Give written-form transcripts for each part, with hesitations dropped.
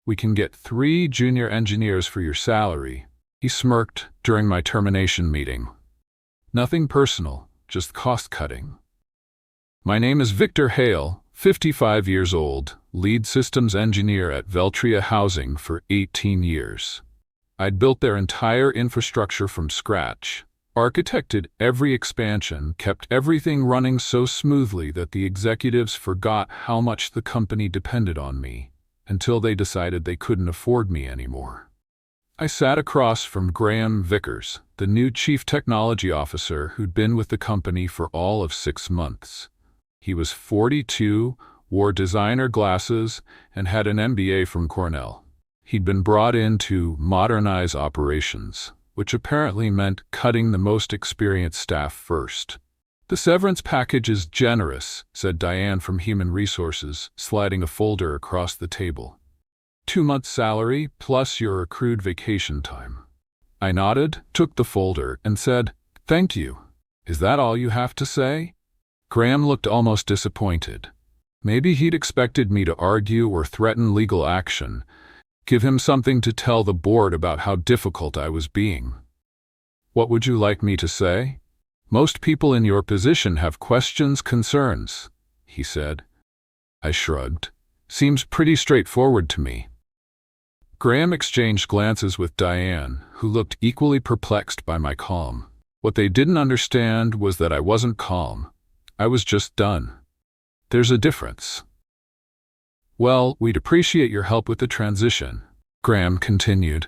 We can get 3 junior engineers for your salary. He smirked during my termination meeting. Nothing personal, just cost-cutting. My name is Victor Hale, 55 years old, lead systems engineer at Veltria Housing for 18 years. I'd built their entire infrastructure from scratch, architected every expansion, kept everything running so smoothly that the executives forgot how much the company depended on me, until they decided they couldn't afford me anymore. I sat across from Graham Vickers, the new chief technology officer who'd been with the company for all of 6 months. He was 42, wore designer glasses, and had an MBA from Cornell. He'd been brought in to modernize operations, which apparently meant cutting the most experienced staff first. "The severance package is generous," said Diane from Human Resources, sliding a folder across the table. 2 months' salary plus your accrued vacation time. I nodded, took the folder, and said, "Thank you. Is that all you have to say?" Graham looked almost disappointed. Maybe he'd expected me to argue or threaten legal action, give him something to tell the board about how difficult I was being. "What would you like me to say? Most people in your position have questions, concerns," he said. I shrugged. "Seems pretty straightforward to me." Graham exchanged glances with Diane, who looked equally perplexed by my calm. What they didn't understand was that I wasn't calm. I was just done. There's a difference. "Well, we'd appreciate your help with the transition," Graham continued.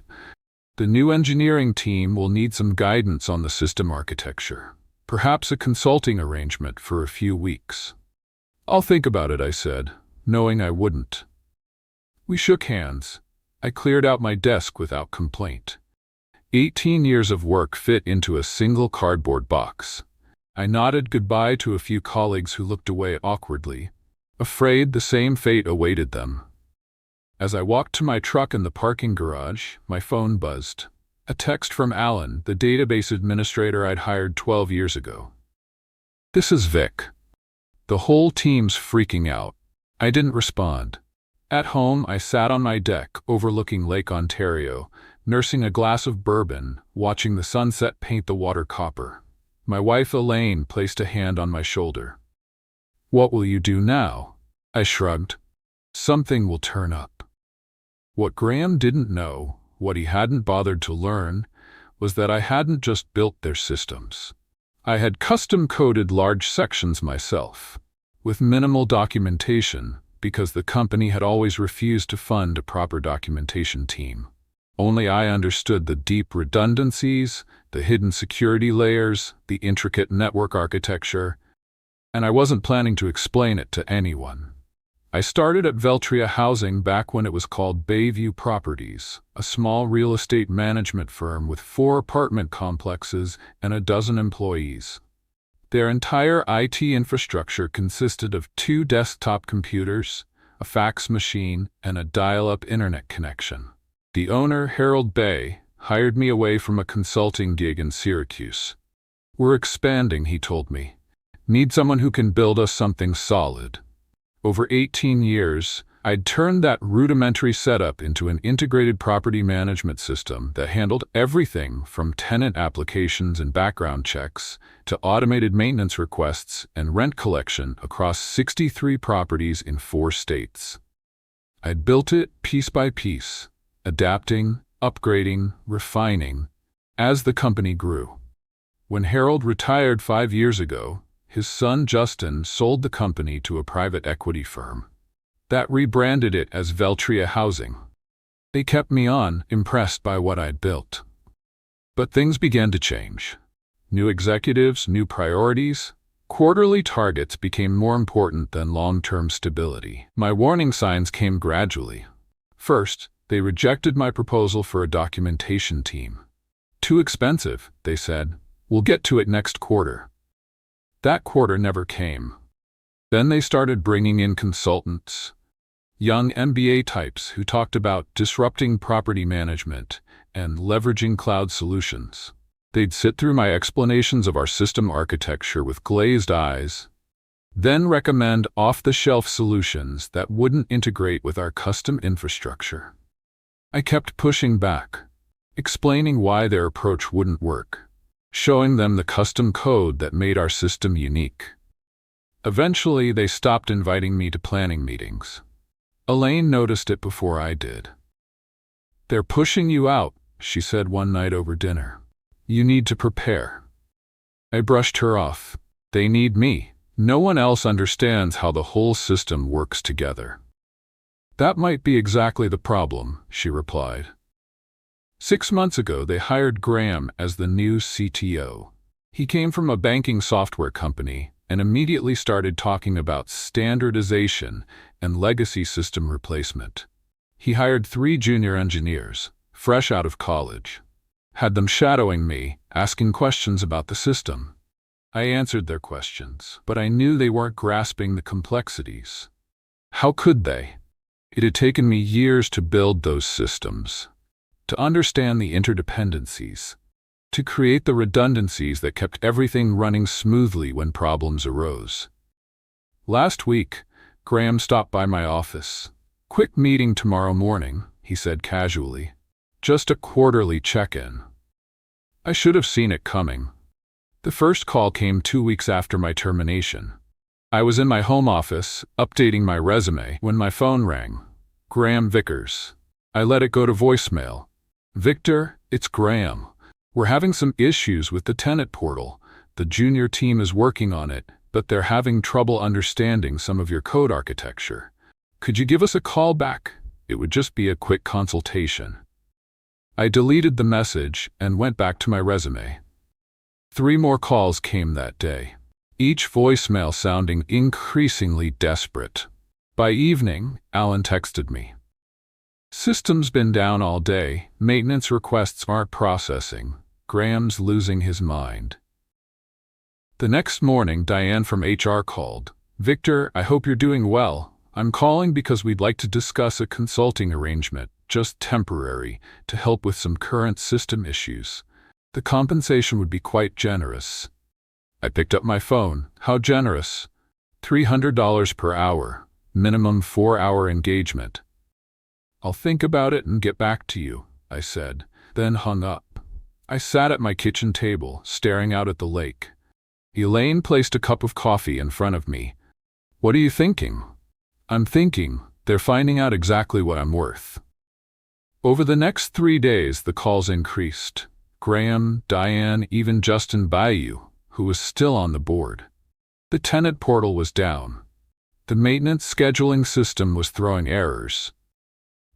"The new engineering team will need some guidance on the system architecture. Perhaps a consulting arrangement for a few weeks." "I'll think about it," I said, knowing I wouldn't. We shook hands. I cleared out my desk without complaint. 18 years of work fit into a single cardboard box. I nodded goodbye to a few colleagues who looked away awkwardly, afraid the same fate awaited them. As I walked to my truck in the parking garage, my phone buzzed. A text from Alan, the database administrator I'd hired 12 years ago. "This is Vic. The whole team's freaking out." I didn't respond. At home, I sat on my deck overlooking Lake Ontario, nursing a glass of bourbon, watching the sunset paint the water copper. My wife Elaine placed a hand on my shoulder. "What will you do now?" I shrugged. "Something will turn up." What Graham didn't know, what he hadn't bothered to learn, was that I hadn't just built their systems. I had custom-coded large sections myself, with minimal documentation, because the company had always refused to fund a proper documentation team. Only I understood the deep redundancies, the hidden security layers, the intricate network architecture, and I wasn't planning to explain it to anyone. I started at Veltria Housing back when it was called Bayview Properties, a small real estate management firm with 4 apartment complexes and a dozen employees. Their entire IT infrastructure consisted of 2 desktop computers, a fax machine, and a dial-up internet connection. The owner, Harold Bay, hired me away from a consulting gig in Syracuse. "We're expanding," he told me. "Need someone who can build us something solid." Over 18 years, I'd turned that rudimentary setup into an integrated property management system that handled everything from tenant applications and background checks to automated maintenance requests and rent collection across 63 properties in 4 states. I'd built it piece by piece, adapting, upgrading, refining, as the company grew. When Harold retired 5 years ago, his son Justin sold the company to a private equity firm that rebranded it as Veltria Housing. They kept me on, impressed by what I'd built. But things began to change. New executives, new priorities. Quarterly targets became more important than long-term stability. My warning signs came gradually. First, they rejected my proposal for a documentation team. "Too expensive," they said. "We'll get to it next quarter." That quarter never came. Then they started bringing in consultants, young MBA types who talked about disrupting property management and leveraging cloud solutions. They'd sit through my explanations of our system architecture with glazed eyes, then recommend off-the-shelf solutions that wouldn't integrate with our custom infrastructure. I kept pushing back, explaining why their approach wouldn't work, showing them the custom code that made our system unique. Eventually, they stopped inviting me to planning meetings. Elaine noticed it before I did. "They're pushing you out," she said one night over dinner. "You need to prepare." I brushed her off. "They need me. No one else understands how the whole system works together." "That might be exactly the problem," she replied. 6 months ago, they hired Graham as the new CTO. He came from a banking software company and immediately started talking about standardization and legacy system replacement. He hired 3 junior engineers, fresh out of college, had them shadowing me, asking questions about the system. I answered their questions, but I knew they weren't grasping the complexities. How could they? It had taken me years to build those systems, to understand the interdependencies, to create the redundancies that kept everything running smoothly when problems arose. Last week, Graham stopped by my office. "Quick meeting tomorrow morning," he said casually. "Just a quarterly check-in." I should have seen it coming. The first call came 2 weeks after my termination. I was in my home office, updating my resume, when my phone rang. Graham Vickers. I let it go to voicemail. "Victor, it's Graham. We're having some issues with the tenant portal. The junior team is working on it, but they're having trouble understanding some of your code architecture. Could you give us a call back? It would just be a quick consultation." I deleted the message and went back to my resume. 3 more calls came that day, each voicemail sounding increasingly desperate. By evening, Alan texted me. "System's been down all day, maintenance requests aren't processing. Graham's losing his mind." The next morning, Diane from HR called. "Victor, I hope you're doing well. I'm calling because we'd like to discuss a consulting arrangement, just temporary, to help with some current system issues. The compensation would be quite generous." I picked up my phone. "How generous?" $300 per hour, minimum 4-hour engagement." "I'll think about it and get back to you," I said, then hung up. I sat at my kitchen table, staring out at the lake. Elaine placed a cup of coffee in front of me. "What are you thinking?" "I'm thinking they're finding out exactly what I'm worth." Over the next 3 days, the calls increased. Graham, Diane, even Justin Bayou, who was still on the board. The tenant portal was down. The maintenance scheduling system was throwing errors.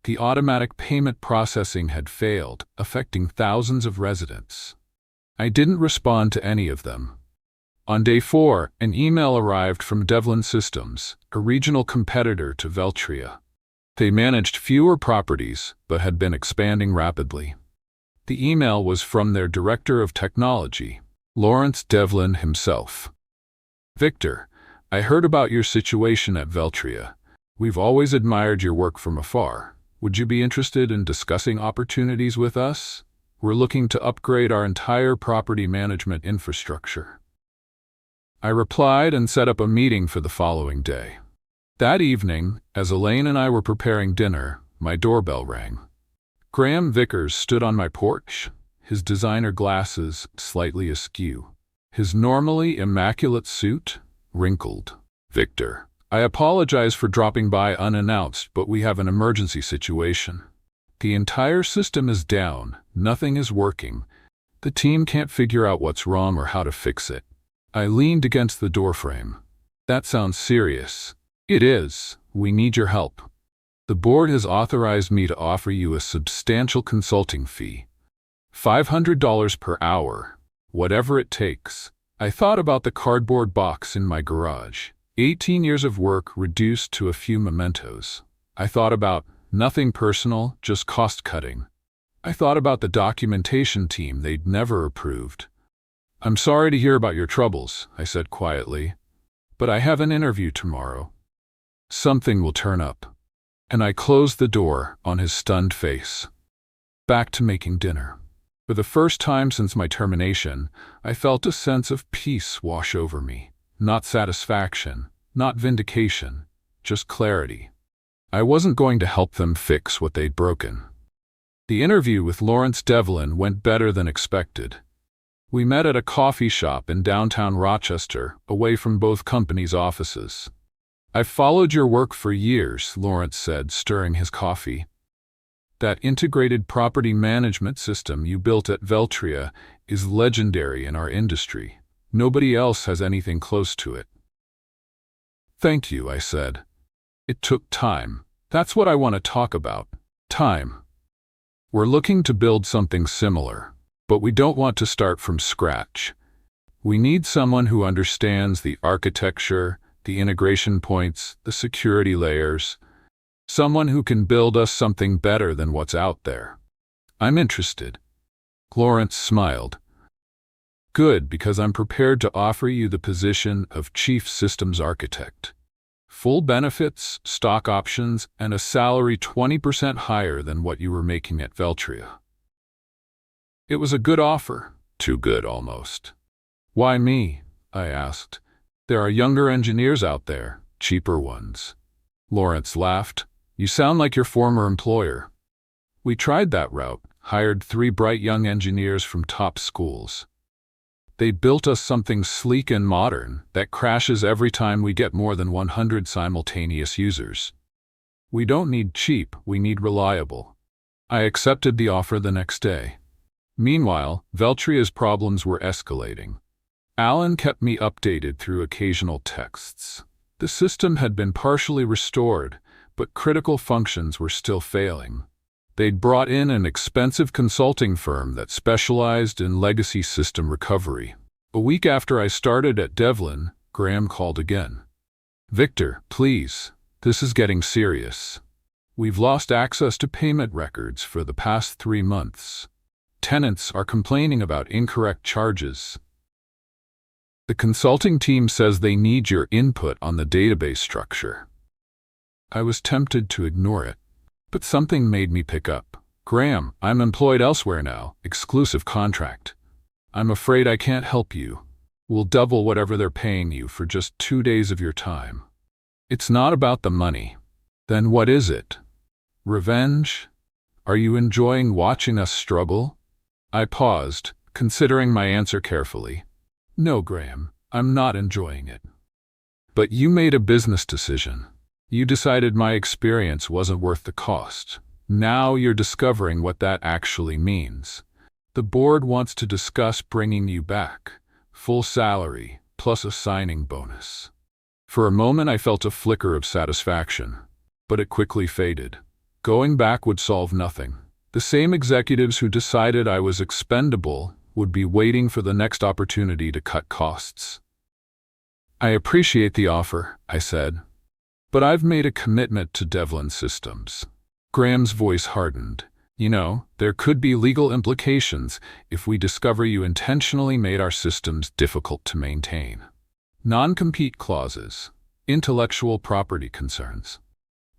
The automatic payment processing had failed, affecting thousands of residents. I didn't respond to any of them. On day 4, an email arrived from Devlin Systems, a regional competitor to Veltria. They managed fewer properties, but had been expanding rapidly. The email was from their director of technology, Lawrence Devlin himself. "Victor, I heard about your situation at Veltria. We've always admired your work from afar. Would you be interested in discussing opportunities with us? We're looking to upgrade our entire property management infrastructure." I replied and set up a meeting for the following day. That evening, as Elaine and I were preparing dinner, my doorbell rang. Graham Vickers stood on my porch, his designer glasses slightly askew, his normally immaculate suit wrinkled. "Victor, I apologize for dropping by unannounced, but we have an emergency situation. The entire system is down, nothing is working. The team can't figure out what's wrong or how to fix it." I leaned against the doorframe. "That sounds serious." "It is. We need your help. The board has authorized me to offer you a substantial consulting fee. $500 per hour, whatever it takes." I thought about the cardboard box in my garage. 18 years of work reduced to a few mementos. I thought about nothing personal, just cost-cutting. I thought about the documentation team they'd never approved. "I'm sorry to hear about your troubles," I said quietly, "but I have an interview tomorrow. Something will turn up." And I closed the door on his stunned face. Back to making dinner. For the first time since my termination, I felt a sense of peace wash over me. Not satisfaction, not vindication, just clarity. I wasn't going to help them fix what they'd broken. The interview with Lawrence Devlin went better than expected. We met at a coffee shop in downtown Rochester, away from both companies' offices. "I've followed your work for years," Lawrence said, stirring his coffee. "That integrated property management system you built at Veltria is legendary in our industry. Nobody else has anything close to it." "Thank you," I said. "It took time. That's what I want to talk about. Time. We're looking to build something similar, but we don't want to start from scratch. We need someone who understands the architecture, the integration points, the security layers. Someone who can build us something better than what's out there." "I'm interested." Lawrence smiled. "Good, because I'm prepared to offer you the position of Chief Systems Architect. Full benefits, stock options, and a salary 20% higher than what you were making at Veltria." It was a good offer. Too good, almost. "Why me?" I asked. "There are younger engineers out there, cheaper ones." Lawrence laughed. "You sound like your former employer." "We tried that route, hired 3 bright young engineers from top schools. They built us something sleek and modern that crashes every time we get more than 100 simultaneous users. We don't need cheap, we need reliable." I accepted the offer the next day. Meanwhile, Veltria's problems were escalating. Alan kept me updated through occasional texts. The system had been partially restored, but critical functions were still failing. They'd brought in an expensive consulting firm that specialized in legacy system recovery. A week after I started at Devlin, Graham called again. "Victor, please, this is getting serious. We've lost access to payment records for the past 3 months. Tenants are complaining about incorrect charges. The consulting team says they need your input on the database structure." I was tempted to ignore it, but something made me pick up. "Graham, I'm employed elsewhere now, exclusive contract. I'm afraid I can't help you. We'll double whatever they're paying you for just 2 days of your time." "It's not about the money." "Then what is it? Revenge? Are you enjoying watching us struggle?" I paused, considering my answer carefully. "No, Graham, I'm not enjoying it." "But you made a business decision. You decided my experience wasn't worth the cost. Now you're discovering what that actually means. The board wants to discuss bringing you back. Full salary, plus a signing bonus." For a moment I felt a flicker of satisfaction, but it quickly faded. Going back would solve nothing. The same executives who decided I was expendable would be waiting for the next opportunity to cut costs. "I appreciate the offer," I said, "but I've made a commitment to Devlin Systems." Graham's voice hardened. "You know, there could be legal implications if we discover you intentionally made our systems difficult to maintain. Non-compete clauses, intellectual property concerns."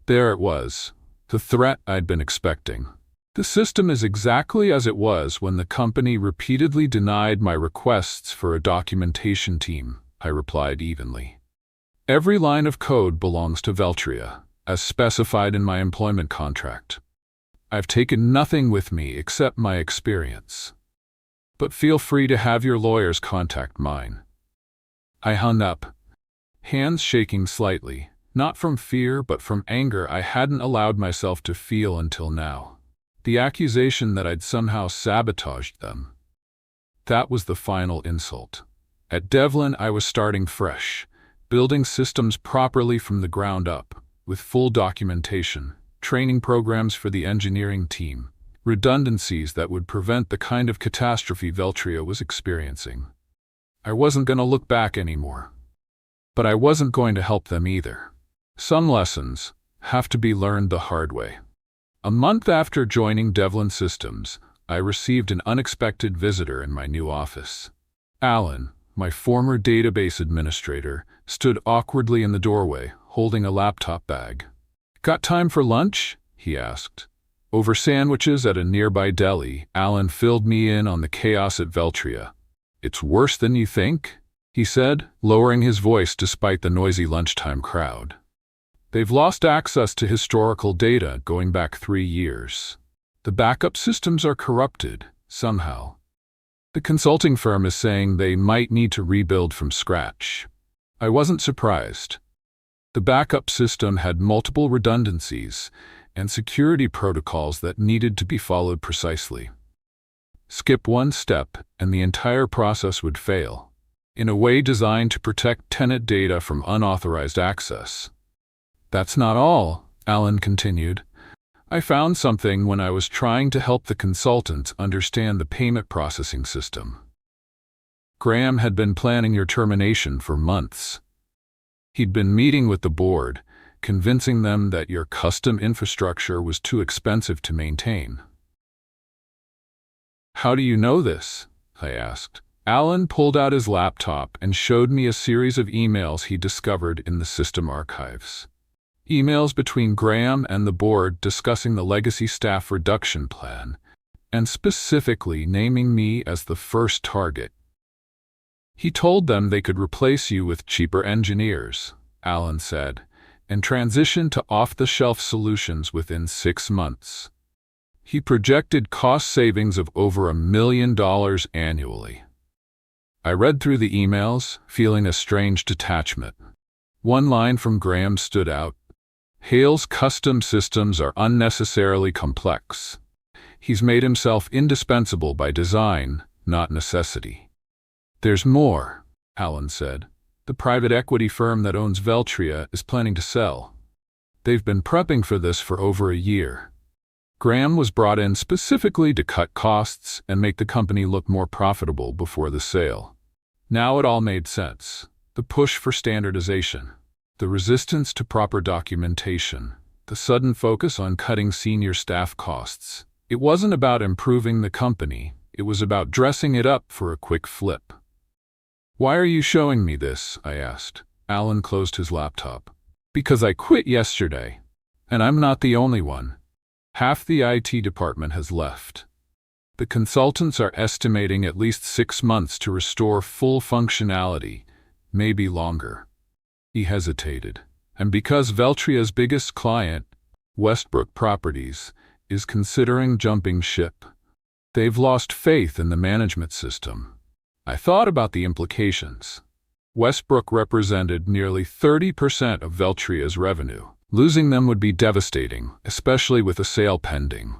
There it was, the threat I'd been expecting. "The system is exactly as it was when the company repeatedly denied my requests for a documentation team," I replied evenly. "Every line of code belongs to Veltria, as specified in my employment contract. I've taken nothing with me except my experience. But feel free to have your lawyers contact mine." I hung up, hands shaking slightly, not from fear but from anger I hadn't allowed myself to feel until now. The accusation that I'd somehow sabotaged them. That was the final insult. At Devlin I was starting fresh, building systems properly from the ground up, with full documentation, training programs for the engineering team, redundancies that would prevent the kind of catastrophe Veltria was experiencing. I wasn't going to look back anymore. But I wasn't going to help them either. Some lessons have to be learned the hard way. A month after joining Devlin Systems, I received an unexpected visitor in my new office. Alan, my former database administrator, stood awkwardly in the doorway, holding a laptop bag. "Got time for lunch?" he asked. Over sandwiches at a nearby deli, Alan filled me in on the chaos at Veltria. "It's worse than you think," he said, lowering his voice despite the noisy lunchtime crowd. "They've lost access to historical data going back 3 years. The backup systems are corrupted, somehow. The consulting firm is saying they might need to rebuild from scratch. I wasn't surprised. The backup system had multiple redundancies and security protocols that needed to be followed precisely. Skip one step and the entire process would fail, in a way designed to protect tenant data from unauthorized access. That's not all, Alan continued. I found something when I was trying to help the consultants understand the payment processing system. Graham had been planning your termination for months. He'd been meeting with the board, convincing them that your custom infrastructure was too expensive to maintain. How do you know this? I asked. Alan pulled out his laptop and showed me a series of emails he discovered in the system archives. Emails between Graham and the board discussing the legacy staff reduction plan, and specifically naming me as the first target. He told them they could replace you with cheaper engineers, Alan said, and transition to off-the-shelf solutions within 6 months. He projected cost savings of over $1 million annually. I read through the emails, feeling a strange detachment. One line from Graham stood out. Hale's custom systems are unnecessarily complex. He's made himself indispensable by design, not necessity. There's more, Alan said. The private equity firm that owns Veltria is planning to sell. They've been prepping for this for over a year. Graham was brought in specifically to cut costs and make the company look more profitable before the sale. Now it all made sense. The push for standardization, the resistance to proper documentation, the sudden focus on cutting senior staff costs. It wasn't about improving the company, it was about dressing it up for a quick flip. Why are you showing me this? I asked. Alan closed his laptop. Because I quit yesterday. And I'm not the only one. Half the IT department has left. The consultants are estimating at least 6 months to restore full functionality, maybe longer. He hesitated. And because Veltria's biggest client, Westbrook Properties, is considering jumping ship, they've lost faith in the management system. I thought about the implications. Westbrook represented nearly 30% of Veltria's revenue. Losing them would be devastating, especially with a sale pending.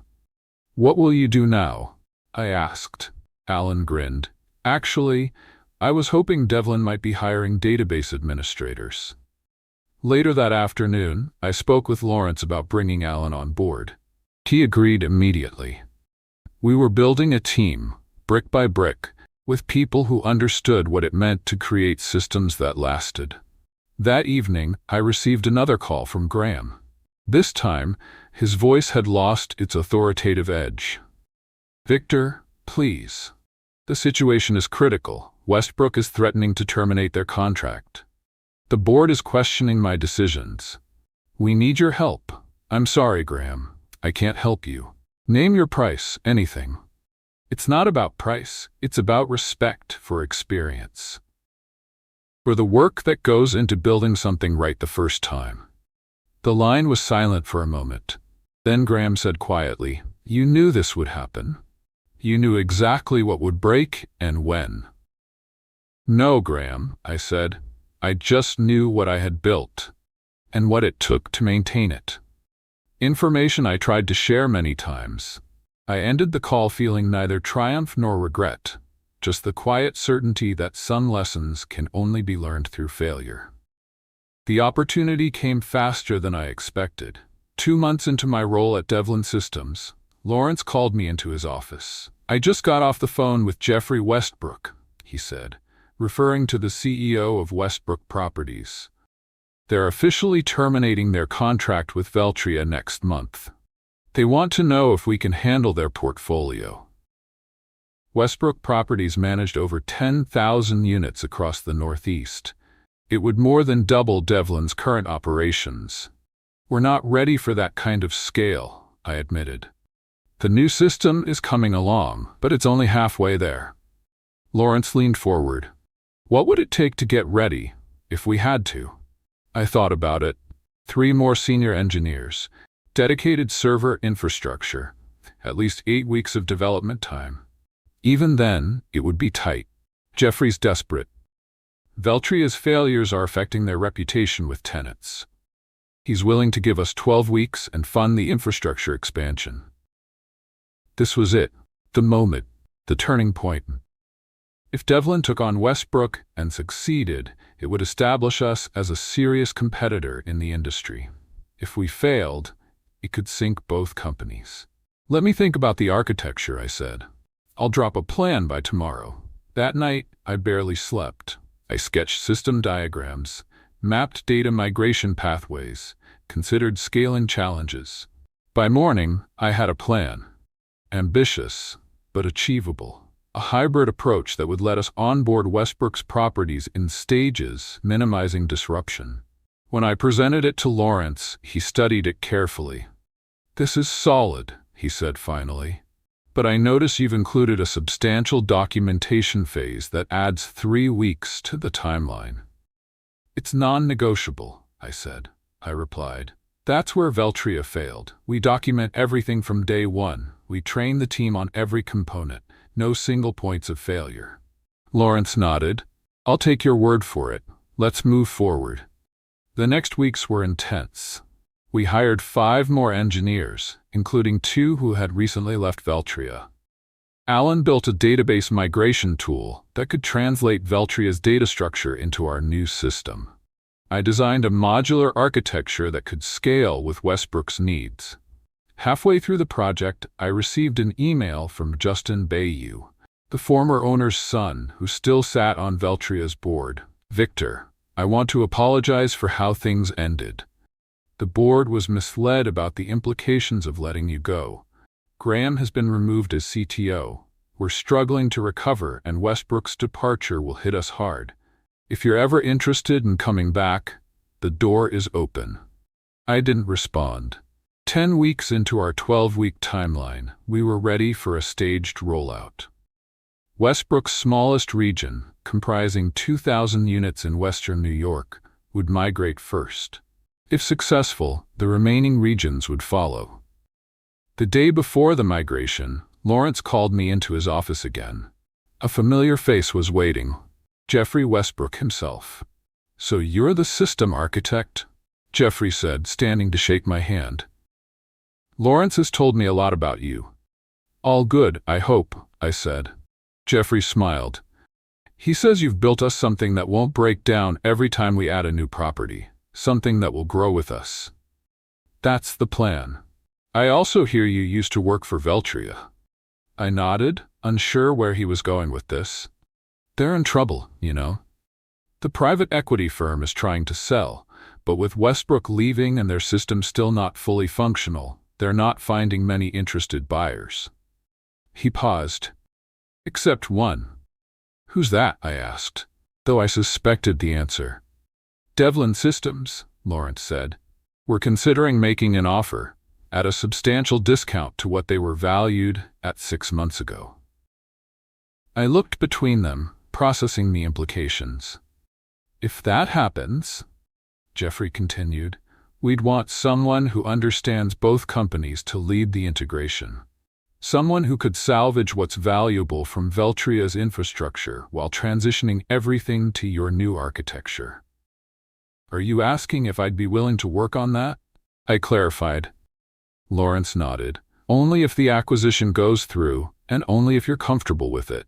What will you do now? I asked. Alan grinned. Actually, I was hoping Devlin might be hiring database administrators. Later that afternoon, I spoke with Lawrence about bringing Alan on board. He agreed immediately. We were building a team, brick by brick, with people who understood what it meant to create systems that lasted. That evening, I received another call from Graham. This time, his voice had lost its authoritative edge. Victor, please. The situation is critical. Westbrook is threatening to terminate their contract. The board is questioning my decisions. We need your help. I'm sorry, Graham. I can't help you. Name your price, anything. It's not about price, it's about respect for experience. For the work that goes into building something right the first time. The line was silent for a moment. Then Graham said quietly, "You knew this would happen. You knew exactly what would break and when." "No, Graham," I said. "I just knew what I had built, and what it took to maintain it." Information I tried to share many times. I ended the call feeling neither triumph nor regret, just the quiet certainty that some lessons can only be learned through failure. The opportunity came faster than I expected. 2 months into my role at Devlin Systems, Lawrence called me into his office. "I just got off the phone with Jeffrey Westbrook," he said, referring to the CEO of Westbrook Properties. "They're officially terminating their contract with Veltria next month. They want to know if we can handle their portfolio." Westbrook Properties managed over 10,000 units across the Northeast. It would more than double Devlin's current operations. "We're not ready for that kind of scale," I admitted. "The new system is coming along, but it's only halfway there." Lawrence leaned forward. "What would it take to get ready, if we had to?" I thought about it. 3 more senior engineers, dedicated server infrastructure, at least 8 weeks of development time. Even then, it would be tight. Jeffrey's desperate. Veltria's failures are affecting their reputation with tenants. He's willing to give us 12 weeks and fund the infrastructure expansion. This was it, the moment, the turning point. If Devlin took on Westbrook and succeeded, it would establish us as a serious competitor in the industry. If we failed, it could sink both companies. Let me think about the architecture, I said. I'll drop a plan by tomorrow. That night, I barely slept. I sketched system diagrams, mapped data migration pathways, considered scaling challenges. By morning, I had a plan. Ambitious, but achievable. A hybrid approach that would let us onboard Westbrook's properties in stages, minimizing disruption. When I presented it to Lawrence, he studied it carefully. "This is solid," he said finally. "But I notice you've included a substantial documentation phase that adds 3 weeks to the timeline." "It's non-negotiable," I replied. "That's where Veltria failed. We document everything from day one. We train the team on every component. No single points of failure." Lawrence nodded. "I'll take your word for it. Let's move forward." The next weeks were intense. We hired 5 more engineers, including 2 who had recently left Veltria. Alan built a database migration tool that could translate Veltria's data structure into our new system. I designed a modular architecture that could scale with Westbrook's needs. Halfway through the project, I received an email from Justin Bayou, the former owner's son who still sat on Veltria's board. "Victor, I want to apologize for how things ended. The board was misled about the implications of letting you go. Graham has been removed as CTO. We're struggling to recover, and Westbrook's departure will hit us hard. If you're ever interested in coming back, the door is open." I didn't respond. 10 weeks into our 12-week timeline, we were ready for a staged rollout. Westbrook's smallest region, comprising 2,000 units in western New York, would migrate first. If successful, the remaining regions would follow. The day before the migration, Lawrence called me into his office again. A familiar face was waiting. Jeffrey Westbrook himself. "So you're the system architect?" Jeffrey said, standing to shake my hand. "Lawrence has told me a lot about you." "All good, I hope," I said. Jeffrey smiled. "He says you've built us something that won't break down every time we add a new property, something that will grow with us." "That's the plan. I also hear you used to work for Veltria." I nodded, unsure where he was going with this. "They're in trouble, you know. The private equity firm is trying to sell, but with Westbrook leaving and their system still not fully functional, they're not finding many interested buyers." He paused. "Except one." "Who's that?" I asked, though I suspected the answer. "Devlin Systems," Lawrence said. "We're considering making an offer, at a substantial discount to what they were valued at 6 months ago." I looked between them, processing the implications. "If that happens," Jeffrey continued, "we'd want someone who understands both companies to lead the integration. Someone who could salvage what's valuable from Veltria's infrastructure while transitioning everything to your new architecture." "Are you asking if I'd be willing to work on that?" I clarified. Lawrence nodded. "Only if the acquisition goes through, and only if you're comfortable with it."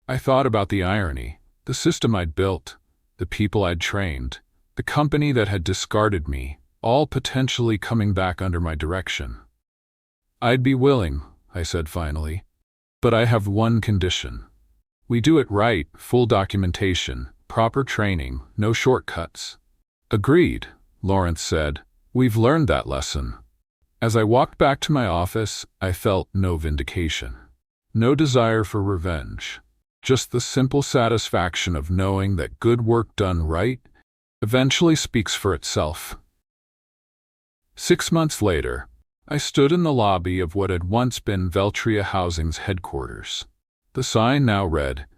I thought about the irony, the system I'd built, the people I'd trained, the company that had discarded me, all potentially coming back under my direction. "I'd be willing," I said finally, "but I have one condition. We do it right, full documentation, proper training, no shortcuts." "Agreed," Lawrence said. "We've learned that lesson." As I walked back to my office, I felt no vindication, no desire for revenge. Just the simple satisfaction of knowing that good work done right eventually speaks for itself. 6 months later, I stood in the lobby of what had once been Veltria Housing's headquarters. The sign now read,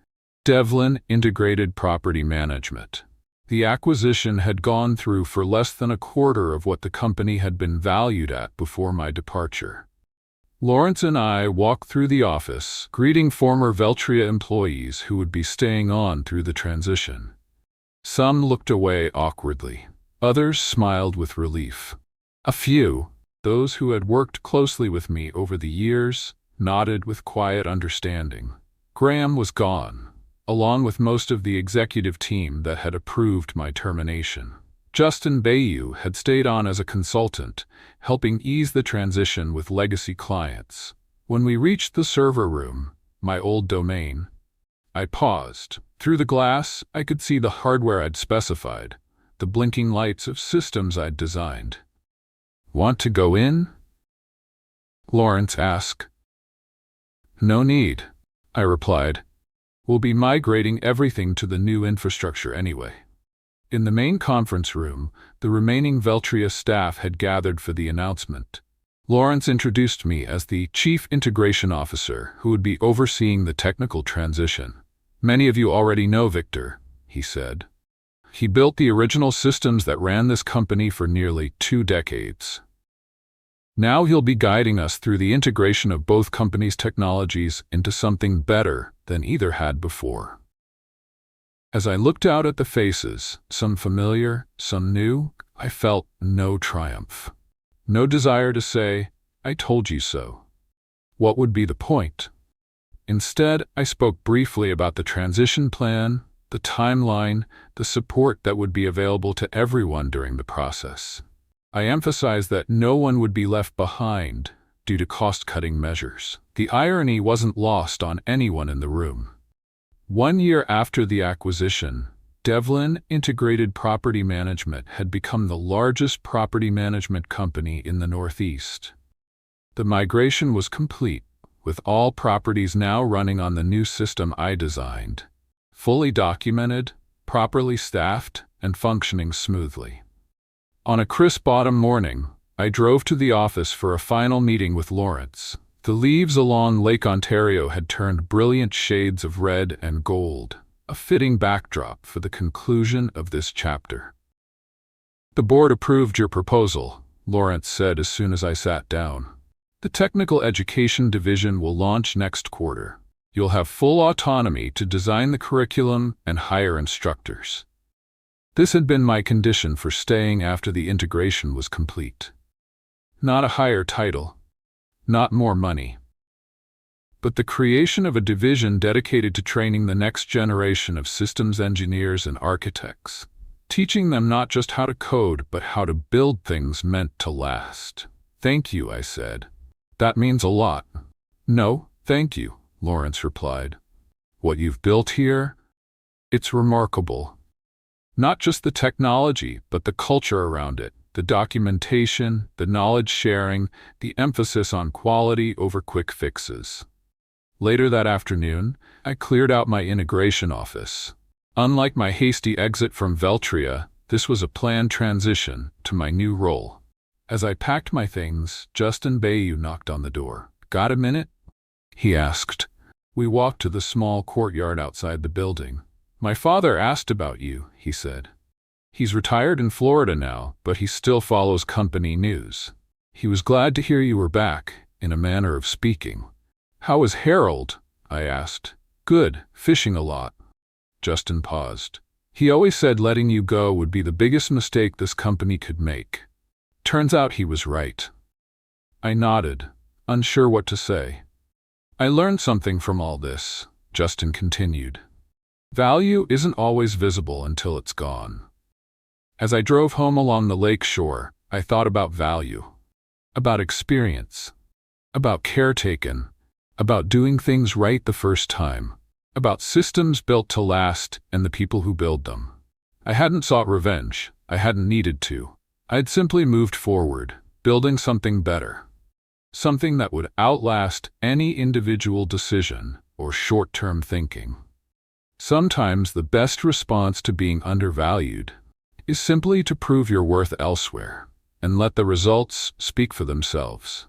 "Devlin Integrated Property Management." The acquisition had gone through for less than a quarter of what the company had been valued at before my departure. Lawrence and I walked through the office, greeting former Veltria employees who would be staying on through the transition. Some looked away awkwardly. Others smiled with relief. A few, those who had worked closely with me over the years, nodded with quiet understanding. Graham was gone, along with most of the executive team that had approved my termination. Justin Bayou had stayed on as a consultant, helping ease the transition with legacy clients. When we reached the server room, my old domain, I paused. Through the glass, I could see the hardware I'd specified, the blinking lights of systems I'd designed. "Want to go in?" Lawrence asked. "No need," I replied. "We'll be migrating everything to the new infrastructure anyway." In the main conference room, the remaining Veltria staff had gathered for the announcement. Lawrence introduced me as the Chief Integration Officer who would be overseeing the technical transition. "Many of you already know Victor," he said. "He built the original systems that ran this company for nearly 2 decades. Now he'll be guiding us through the integration of both companies' technologies into something better than either had before." As I looked out at the faces, some familiar, some new, I felt no triumph. No desire to say, "I told you so." What would be the point? Instead, I spoke briefly about the transition plan, the timeline, the support that would be available to everyone during the process. I emphasized that no one would be left behind due to cost-cutting measures. The irony wasn't lost on anyone in the room. 1 year after the acquisition, Devlin Integrated Property Management had become the largest property management company in the Northeast. The migration was complete, with all properties now running on the new system I designed, fully documented, properly staffed, and functioning smoothly. On a crisp autumn morning, I drove to the office for a final meeting with Lawrence. The leaves along Lake Ontario had turned brilliant shades of red and gold, a fitting backdrop for the conclusion of this chapter. "The board approved your proposal," Lawrence said as soon as I sat down. "The technical education division will launch next quarter. You'll have full autonomy to design the curriculum and hire instructors." This had been my condition for staying after the integration was complete. Not a higher title, not more money, but the creation of a division dedicated to training the next generation of systems engineers and architects, teaching them not just how to code, but how to build things meant to last. "Thank you," I said. "That means a lot." "No, thank you," Lawrence replied. "What you've built here, it's remarkable. Not just the technology, but the culture around it. The documentation, the knowledge sharing, the emphasis on quality over quick fixes." Later that afternoon, I cleared out my integration office. Unlike my hasty exit from Veltria, this was a planned transition to my new role. As I packed my things, Justin Bayou knocked on the door. "Got a minute?" he asked. We walked to the small courtyard outside the building. "My father asked about you," he said. "He's retired in Florida now, but he still follows company news. He was glad to hear you were back," in a manner of speaking. "How is Harold?" I asked. "Good, fishing a lot." Justin paused. "He always said letting you go would be the biggest mistake this company could make. Turns out he was right." I nodded, unsure what to say. "I learned something from all this," Justin continued. "Value isn't always visible until it's gone." As I drove home along the lake shore, I thought about value, about experience, about care taken, about doing things right the first time, about systems built to last and the people who build them. I hadn't sought revenge. I hadn't needed to. I'd simply moved forward, building something better, something that would outlast any individual decision or short-term thinking. Sometimes the best response to being undervalued is simply to prove your worth elsewhere and let the results speak for themselves.